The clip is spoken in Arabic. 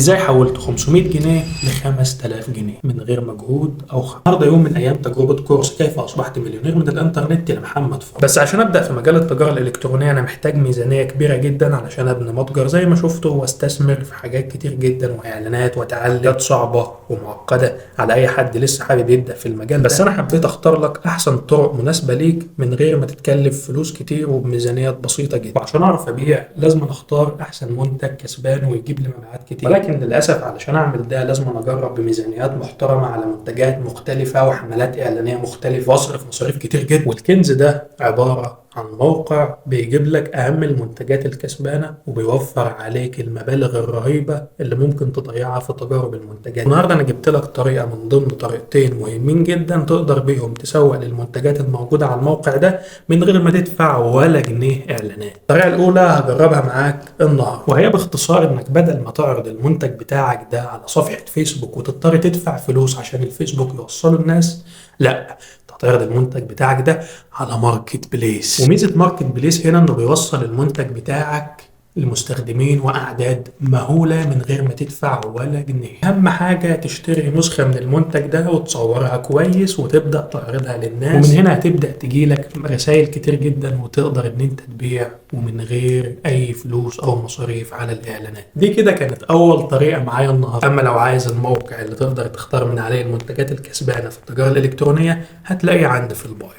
ازاي حولت 500 جنيه ل 5000 جنيه من غير مجهود او النهارده يوم من ايام تجربه كورس كيف اصبحت مليونير من الانترنت لمحمد فاضل. بس عشان ابدا في مجال التجاره الالكترونيه انا محتاج ميزانيه كبيره جدا علشان ابني متجر زي ما شفته واستثمر في حاجات كتير جدا واعلانات وتعليقات صعبه ومعقده على اي حد لسه حابب يبدا في المجال بس انا حبيت اختار لك احسن طرق مناسبه ليك من غير ما تتكلف فلوس كتير وبميزانيات بسيطه جدا. وعشان اعرف ابيع لازم اختار احسن منتج كسبان ويجيب لي مبيعات كتير، ولكن للاسف علشان اعمل ده لازم اجرب بميزانيات محترمه على منتجات مختلفه وحملات اعلانيه مختلفه واصرف مصاريف كتير جدا. والكنز ده عباره عن موقع بيجيب لك اهم المنتجات الكسبانه وبيوفر عليك المبالغ الرهيبه اللي ممكن تضيعها في تجارب المنتجات. النهارده انا جبت لك طريقه من ضمن طريقتين مهمين جدا تقدر بيهم تسوق للمنتجات الموجوده على الموقع ده من غير ما تدفع ولا جنيه اعلانات. الطريقه الاولى هجربها معاك النهارده، وهي باختصار انك بدل ما تعرض المنتج بتاعك ده على صفحه فيسبوك وتضطر تدفع فلوس عشان الفيسبوك يوصله الناس، لا، تعرض المنتج بتاعك ده على ماركت بليس. وميزه ماركت بليس هنا انه بيوصل المنتج بتاعك للمستخدمين واعداد مهوله من غير ما تدفع ولا جنيه. اهم حاجه تشتري نسخه من المنتج ده وتصورها كويس وتبدا تعرضها للناس، ومن هنا هتبدا تجيلك رسائل كتير جدا وتقدر ان انت تبيع ومن غير اي فلوس او مصاريف على الاعلانات. دي كده كانت اول طريقه معايا النهارده. اما لو عايز الموقع اللي تقدر تختار من عليه المنتجات الكسبانه في التجاره الالكترونيه هتلاقيه عندي في البايو.